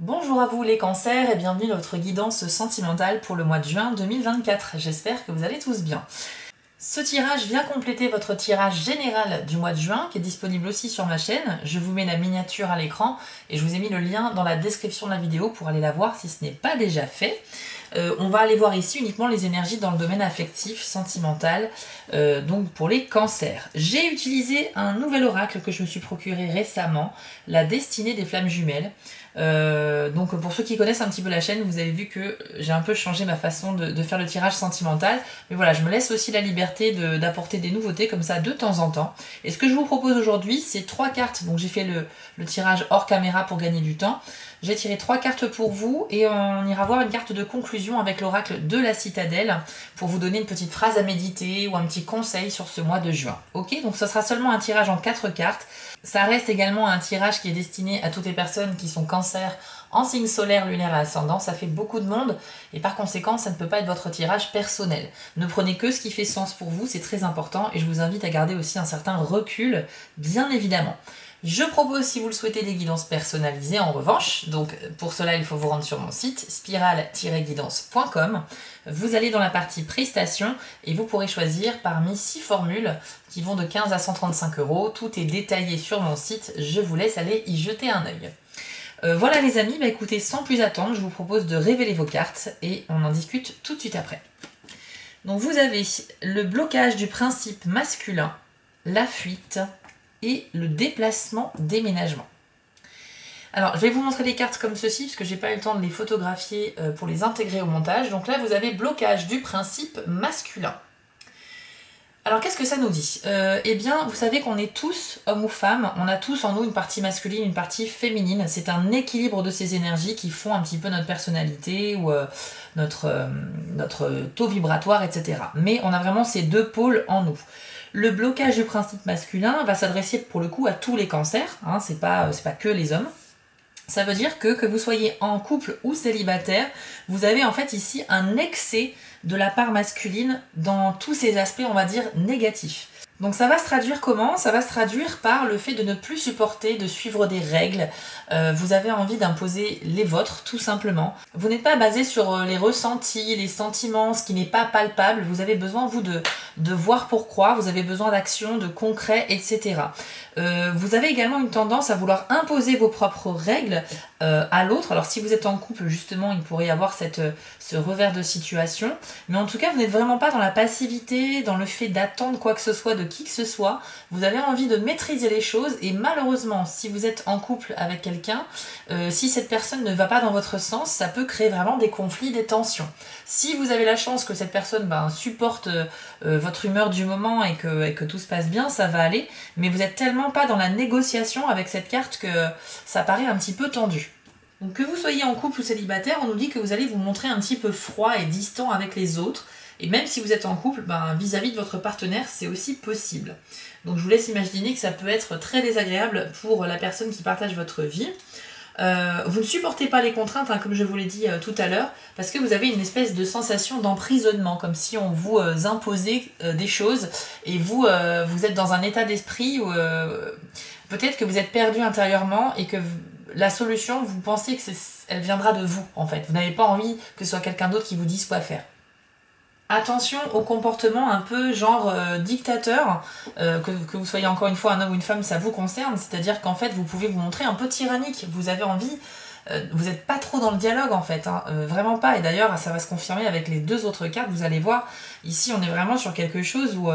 Bonjour à vous les cancers et bienvenue dans votre guidance sentimentale pour le mois de juin 2024. J'espère que vous allez tous bien. Ce tirage vient compléter votre tirage général du mois de juin qui est disponible aussi sur ma chaîne. Je vous mets la miniature à l'écran et je vous ai mis le lien dans la description de la vidéo pour aller la voir si ce n'est pas déjà fait. On va aller voir ici uniquement les énergies dans le domaine affectif, sentimental, donc pour les cancers. J'ai utilisé un nouvel oracle que je me suis procuré récemment, la destinée des flammes jumelles. Donc pour ceux qui connaissent un petit peu la chaîne, vous avez vu que j'ai un peu changé ma façon de faire le tirage sentimental. Mais voilà, je me laisse aussi la liberté d'apporter des nouveautés comme ça de temps en temps. Et ce que je vous propose aujourd'hui, c'est 3 cartes. Donc j'ai fait le tirage hors caméra pour gagner du temps. J'ai tiré 3 cartes pour vous et on ira voir une carte de conclusion avec l'oracle de la citadelle pour vous donner une petite phrase à méditer ou un petit conseil sur ce mois de juin. Ok, donc ce sera seulement un tirage en 4 cartes. Ça reste également un tirage qui est destiné à toutes les personnes qui sont cancer en signe solaire, lunaire et ascendant. Ça fait beaucoup de monde et par conséquent ça ne peut pas être votre tirage personnel. Ne prenez que ce qui fait sens pour vous, c'est très important et je vous invite à garder aussi un certain recul, bien évidemment. Je propose, si vous le souhaitez, des guidances personnalisées en revanche. Donc pour cela, il faut vous rendre sur mon site spiral-guidance.com. Vous allez dans la partie prestations et vous pourrez choisir parmi 6 formules qui vont de 15 à 135 €. Tout est détaillé sur mon site. Je vous laisse aller y jeter un œil. Voilà les amis, écoutez, sans plus attendre, je vous propose de révéler vos cartes et on en discute tout de suite après. Donc vous avez le blocage du principe masculin, la fuite et le déplacement déménagement. Alors je vais vous montrer les cartes comme ceci parce que j'ai pas eu le temps de les photographier pour les intégrer au montage. Donc là vous avez blocage du principe masculin. Alors qu'est-ce que ça nous dit? Eh bien vous savez qu'on est tous, hommes ou femmes, on a tous en nous une partie masculine, une partie féminine. C'est un équilibre de ces énergies qui font un petit peu notre personnalité ou notre taux vibratoire, etc. Mais on a vraiment ces deux pôles en nous. Le blocage du principe masculin va s'adresser pour le coup à tous les cancers, hein, c'est pas que les hommes. Ça veut dire que vous soyez en couple ou célibataire, vous avez en fait ici un excès de la part masculine dans tous ces aspects, on va dire, négatifs. Donc ça va se traduire comment? Ça va se traduire par le fait de ne plus supporter, de suivre des règles. Vous avez envie d'imposer les vôtres, tout simplement. Vous n'êtes pas basé sur les ressentis, les sentiments, ce qui n'est pas palpable. Vous avez besoin, vous, de voir pour croire. Vous avez besoin d'action, de concret, etc. Vous avez également une tendance à vouloir imposer vos propres règles à l'autre. Alors si vous êtes en couple, justement, il pourrait y avoir ce revers de situation. Mais en tout cas, vous n'êtes vraiment pas dans la passivité, dans le fait d'attendre quoi que ce soit de qui que ce soit. Vous avez envie de maîtriser les choses et malheureusement, si vous êtes en couple avec quelqu'un, si cette personne ne va pas dans votre sens, ça peut créer vraiment des conflits, des tensions. Si vous avez la chance que cette personne supporte votre humeur du moment et que tout se passe bien, ça va aller. Mais vous êtes tellement pas dans la négociation avec cette carte que ça paraît un petit peu tendu. Donc que vous soyez en couple ou célibataire, on nous dit que vous allez vous montrer un petit peu froid et distant avec les autres. Et même si vous êtes en couple, vis-à-vis de votre partenaire, c'est aussi possible. Donc je vous laisse imaginer que ça peut être très désagréable pour la personne qui partage votre vie. Vous ne supportez pas les contraintes, hein, comme je vous l'ai dit tout à l'heure, parce que vous avez une espèce de sensation d'emprisonnement, comme si on vous imposait des choses, et vous êtes dans un état d'esprit où peut-être que vous êtes perdu intérieurement et que la solution, vous pensez que elle viendra de vous, en fait. Vous n'avez pas envie que ce soit quelqu'un d'autre qui vous dise quoi faire. Attention au comportement un peu genre dictateur, que vous soyez encore une fois un homme ou une femme, ça vous concerne, c'est-à-dire qu'en fait vous pouvez vous montrer un peu tyrannique, vous avez envie, vous n'êtes pas trop dans le dialogue en fait, hein, vraiment pas, et d'ailleurs ça va se confirmer avec les 2 autres cartes, vous allez voir, ici on est vraiment sur quelque chose où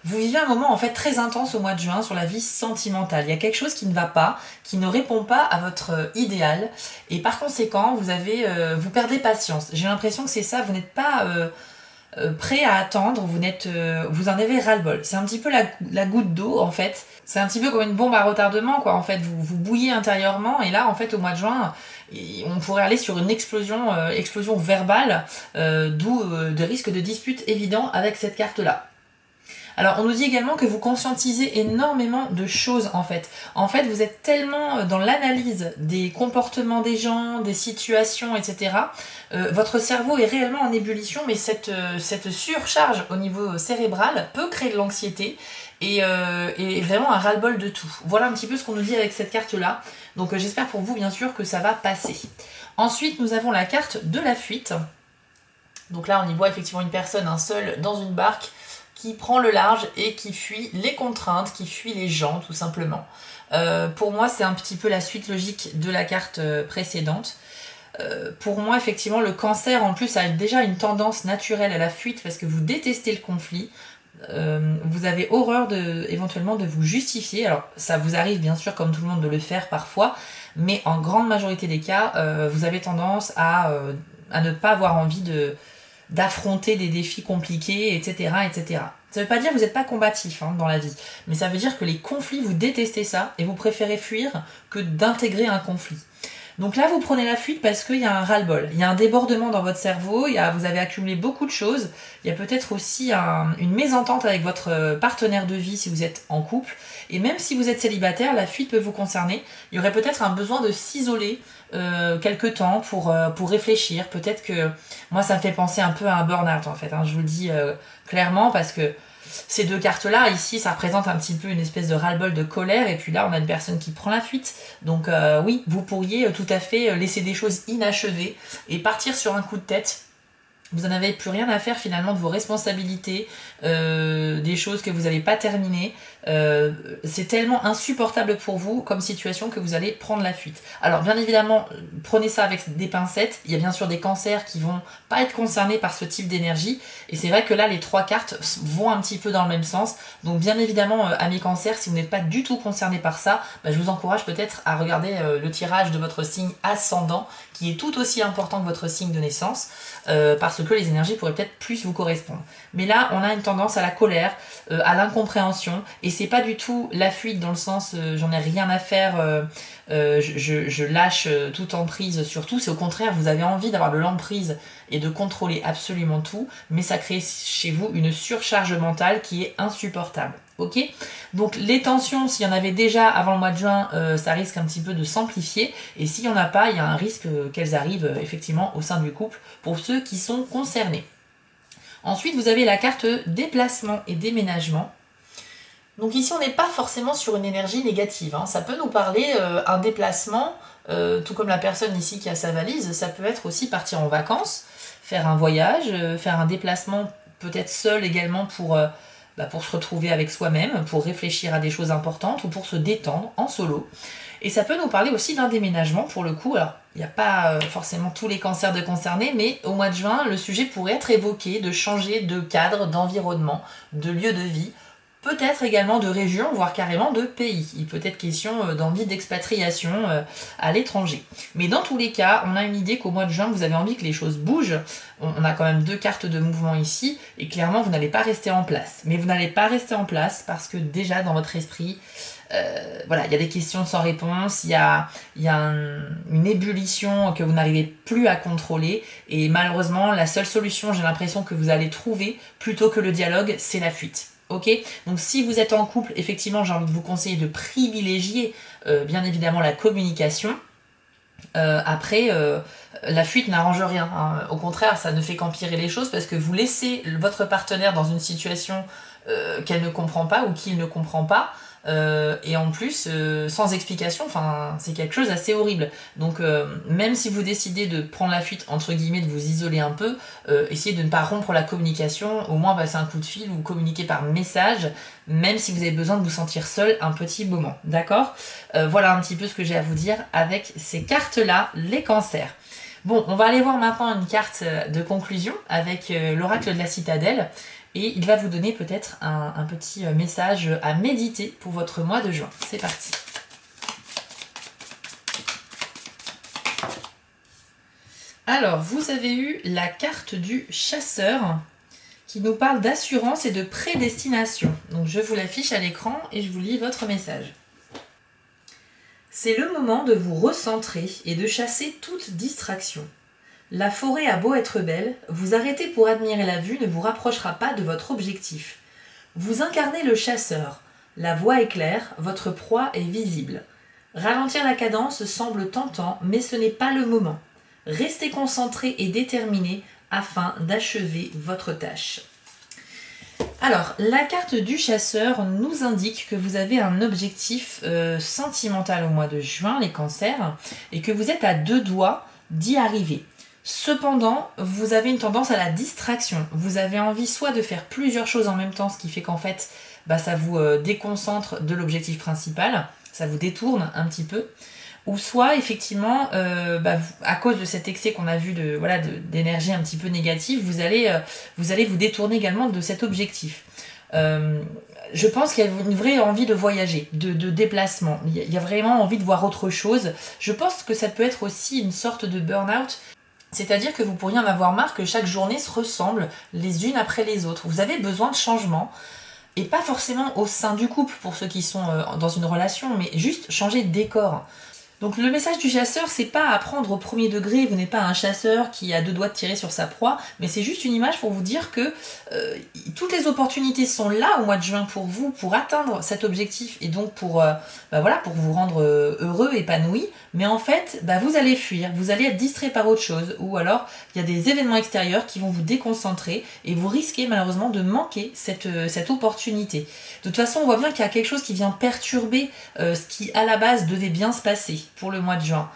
vous vivez un moment en fait très intense au mois de juin sur la vie sentimentale. Il y a quelque chose qui ne va pas, qui ne répond pas à votre idéal, et par conséquent vous perdez patience. J'ai l'impression que c'est ça, vous n'êtes pas prêt à attendre, vous en avez ras-le-bol. C'est un petit peu la goutte d'eau en fait. C'est un petit peu comme une bombe à retardement quoi. En fait, vous bouillez intérieurement et là en fait au mois de juin, on pourrait aller sur une explosion verbale, d'où des risques de dispute évidents avec cette carte là. Alors, on nous dit également que vous conscientisez énormément de choses, en fait. En fait, vous êtes tellement dans l'analyse des comportements des gens, des situations, etc. Votre cerveau est réellement en ébullition, mais cette surcharge au niveau cérébral peut créer de l'anxiété et vraiment un ras-le-bol de tout. Voilà un petit peu ce qu'on nous dit avec cette carte-là. Donc, j'espère pour vous, bien sûr, que ça va passer. Ensuite, nous avons la carte de la fuite. Donc là, on y voit effectivement une personne, un seul, dans une barque, qui prend le large et qui fuit les contraintes, qui fuit les gens, tout simplement. Pour moi, c'est un petit peu la suite logique de la carte précédente. Pour moi, effectivement, le cancer, en plus, a déjà une tendance naturelle à la fuite parce que vous détestez le conflit. Vous avez horreur éventuellement de vous justifier. Alors, ça vous arrive, bien sûr, comme tout le monde, de le faire parfois, mais en grande majorité des cas, vous avez tendance à ne pas avoir envie d'affronter des défis compliqués, etc., etc. Ça ne veut pas dire que vous n'êtes pas combatif dans la vie, mais ça veut dire que les conflits, vous détestez ça et vous préférez fuir que d'intégrer un conflit. Donc là, vous prenez la fuite parce qu'il y a un ras-le-bol, il y a un débordement dans votre cerveau, vous avez accumulé beaucoup de choses, il y a peut-être aussi une mésentente avec votre partenaire de vie si vous êtes en couple, et même si vous êtes célibataire, la fuite peut vous concerner. Il y aurait peut-être un besoin de s'isoler quelque temps pour réfléchir. Peut-être que moi, ça me fait penser un peu à un burn-out en fait, je vous le dis clairement, parce que ces deux cartes-là, ici, ça représente un petit peu une espèce de ras-le-bol de colère, et puis là, on a une personne qui prend la fuite. Donc oui, vous pourriez tout à fait laisser des choses inachevées et partir sur un coup de tête. Vous n'en avez plus rien à faire finalement de vos responsabilités, des choses que vous n'avez pas terminées. C'est tellement insupportable pour vous comme situation que vous allez prendre la fuite. Alors bien évidemment, prenez ça avec des pincettes. Il y a bien sûr des cancers qui vont pas être concernés par ce type d'énergie. Et c'est vrai que là, les trois cartes vont un petit peu dans le même sens. Donc bien évidemment, amis cancers, si vous n'êtes pas du tout concerné par ça, je vous encourage peut-être à regarder le tirage de votre signe ascendant, qui est tout aussi important que votre signe de naissance, parce que les énergies pourraient peut-être plus vous correspondre. Mais là, on a une tendance à la colère, à l'incompréhension, et c'est pas du tout la fuite dans le sens j'en ai rien à faire, je lâche toute emprise sur tout. C'est au contraire, vous avez envie d'avoir de l'emprise et de contrôler absolument tout, mais ça crée chez vous une surcharge mentale qui est insupportable. Ok, donc les tensions, s'il y en avait déjà avant le mois de juin, ça risque un petit peu de s'amplifier, et s'il n'y en a pas, il y a un risque qu'elles arrivent effectivement au sein du couple pour ceux qui sont concernés. Ensuite, vous avez la carte déplacement et déménagement. Donc ici, on n'est pas forcément sur une énergie négative. Ça peut nous parler un déplacement, tout comme la personne ici qui a sa valise, ça peut être aussi partir en vacances, faire un voyage, faire un déplacement peut-être seul également pour se retrouver avec soi-même, pour réfléchir à des choses importantes ou pour se détendre en solo. Et ça peut nous parler aussi d'un déménagement pour le coup. Alors, il n'y a pas forcément tous les cancers de concernés, mais au mois de juin, le sujet pourrait être évoqué de changer de cadre, d'environnement, de lieu de vie, peut-être également de région, voire carrément de pays. Il peut être question d'envie d'expatriation à l'étranger. Mais dans tous les cas, on a une idée qu'au mois de juin, vous avez envie que les choses bougent. On a quand même deux cartes de mouvement ici, et clairement, vous n'allez pas rester en place. Mais vous n'allez pas rester en place parce que déjà, dans votre esprit, voilà, il y a des questions sans réponse, il y a une ébullition que vous n'arrivez plus à contrôler, et malheureusement, la seule solution, j'ai l'impression que vous allez trouver, plutôt que le dialogue, c'est la fuite. Ok, donc si vous êtes en couple, effectivement, j'ai envie de vous conseiller de privilégier bien évidemment la communication. Après, la fuite n'arrange rien. Au contraire, ça ne fait qu'empirer les choses parce que vous laissez votre partenaire dans une situation qu'elle ne comprend pas ou qu'il ne comprend pas. Et en plus, sans explication, c'est quelque chose d'assez horrible. Donc, même si vous décidez de prendre la fuite, entre guillemets, de vous isoler un peu, essayez de ne pas rompre la communication, au moins passer un coup de fil ou communiquer par message, même si vous avez besoin de vous sentir seul un petit moment. D'accord ? Voilà un petit peu ce que j'ai à vous dire avec ces cartes-là, les cancers. Bon, on va aller voir maintenant une carte de conclusion avec l'oracle de la citadelle. Et il va vous donner peut-être un petit message à méditer pour votre mois de juin. C'est parti. Alors, vous avez eu la carte du chasseur qui nous parle d'assurance et de prédestination. Donc, je vous l'affiche à l'écran et je vous lis votre message. C'est le moment de vous recentrer et de chasser toute distraction. La forêt a beau être belle, vous arrêter pour admirer la vue ne vous rapprochera pas de votre objectif. Vous incarnez le chasseur. La voie est claire, votre proie est visible. Ralentir la cadence semble tentant, mais ce n'est pas le moment. Restez concentré et déterminé afin d'achever votre tâche. Alors, la carte du chasseur nous indique que vous avez un objectif sentimental au mois de juin, les cancers, et que vous êtes à 2 doigts d'y arriver. Cependant, vous avez une tendance à la distraction. Vous avez envie soit de faire plusieurs choses en même temps, ce qui fait qu'en fait, ça vous déconcentre de l'objectif principal, ça vous détourne un petit peu. Ou soit, effectivement, à cause de cet excès qu'on a vu d'énergie un petit peu négative, vous allez vous détourner également de cet objectif. Je pense qu'il y a une vraie envie de voyager, de déplacement. Il y a vraiment envie de voir autre chose. Je pense que ça peut être aussi une sorte de burn-out. C'est-à-dire que vous pourriez en avoir marre que chaque journée se ressemble les unes après les autres. Vous avez besoin de changement. Et pas forcément au sein du couple pour ceux qui sont dans une relation, mais juste changer de décor. Donc le message du chasseur, c'est pas à prendre au premier degré, vous n'êtes pas un chasseur qui a 2 doigts de tirer sur sa proie, mais c'est juste une image pour vous dire que toutes les opportunités sont là au mois de juin pour vous, pour atteindre cet objectif et donc pour vous rendre heureux, épanoui, mais en fait, vous allez fuir, vous allez être distrait par autre chose, ou alors il y a des événements extérieurs qui vont vous déconcentrer et vous risquez malheureusement de manquer cette opportunité. De toute façon, on voit bien qu'il y a quelque chose qui vient perturber ce qui à la base devait bien se passer pour le mois de juin.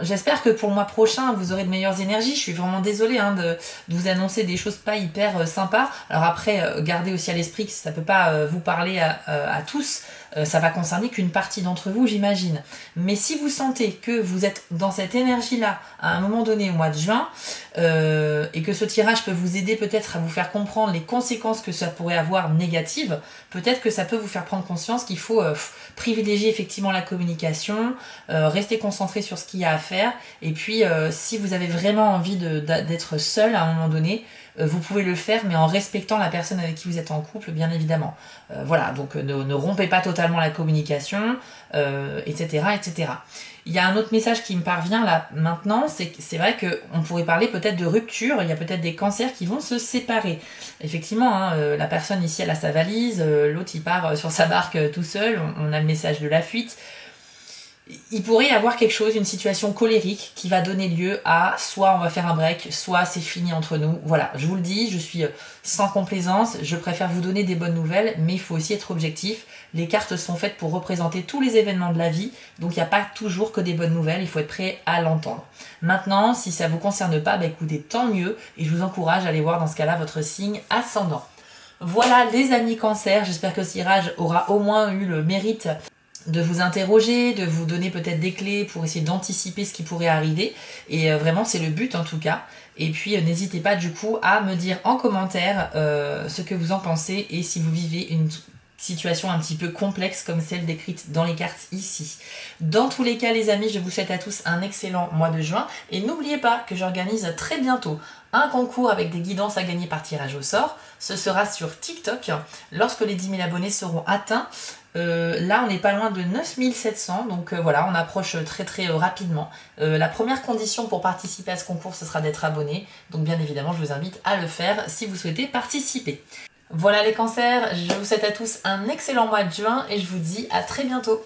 J'espère que pour le mois prochain vous aurez de meilleures énergies. Je suis vraiment désolée de vous annoncer des choses pas hyper sympas. Alors après, gardez aussi à l'esprit que ça peut pas vous parler à tous. Ça va concerner qu'une partie d'entre vous, j'imagine. Mais si vous sentez que vous êtes dans cette énergie-là à un moment donné au mois de juin, et que ce tirage peut vous aider peut-être à vous faire comprendre les conséquences que ça pourrait avoir négatives, peut-être que ça peut vous faire prendre conscience qu'il faut privilégier effectivement la communication, rester concentré sur ce qu'il y a à faire, et puis si vous avez vraiment envie d'être seul à un moment donné, vous pouvez le faire, mais en respectant la personne avec qui vous êtes en couple, bien évidemment. Voilà, donc ne rompez pas totalement la communication, etc., etc. Il y a un autre message qui me parvient là maintenant, c'est vrai qu'on pourrait parler peut-être de rupture, il y a peut-être des cancers qui vont se séparer. Effectivement, la personne ici elle a sa valise, l'autre il part sur sa barque tout seul, on a le message de la fuite. Il pourrait y avoir quelque chose, une situation colérique qui va donner lieu à soit on va faire un break, soit c'est fini entre nous. Voilà, je vous le dis, je suis sans complaisance, je préfère vous donner des bonnes nouvelles, mais il faut aussi être objectif. Les cartes sont faites pour représenter tous les événements de la vie, donc il n'y a pas toujours que des bonnes nouvelles, il faut être prêt à l'entendre. Maintenant, si ça ne vous concerne pas, écoutez, tant mieux, et je vous encourage à aller voir dans ce cas-là votre signe ascendant. Voilà les amis Cancer, j'espère que ce tirage aura au moins eu le mérite de vous interroger, de vous donner peut-être des clés pour essayer d'anticiper ce qui pourrait arriver. Et vraiment, c'est le but en tout cas. Et puis, n'hésitez pas du coup à me dire en commentaire ce que vous en pensez et si vous vivez une situation un petit peu complexe comme celle décrite dans les cartes ici. Dans tous les cas, les amis, je vous souhaite à tous un excellent mois de juin. Et n'oubliez pas que j'organise très bientôt un concours avec des guidances à gagner par tirage au sort. Ce sera sur TikTok lorsque les 10 000 abonnés seront atteints. Là on n'est pas loin de 9700, donc voilà, on approche très très rapidement. La première condition pour participer à ce concours, ce sera d'être abonné, donc bien évidemment je vous invite à le faire si vous souhaitez participer. Voilà les cancers, je vous souhaite à tous un excellent mois de juin et je vous dis à très bientôt.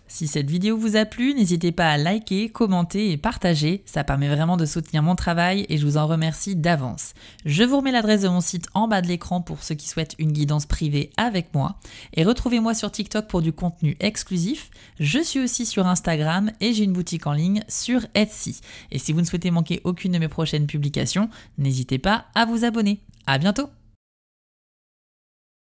Si cette vidéo vous a plu, n'hésitez pas à liker, commenter et partager, ça permet vraiment de soutenir mon travail et je vous en remercie d'avance. Je vous remets l'adresse de mon site en bas de l'écran pour ceux qui souhaitent une guidance privée avec moi et retrouvez-moi sur TikTok pour du contenu exclusif. Je suis aussi sur Instagram et j'ai une boutique en ligne sur Etsy. Et si vous ne souhaitez manquer aucune de mes prochaines publications, n'hésitez pas à vous abonner. À bientôt!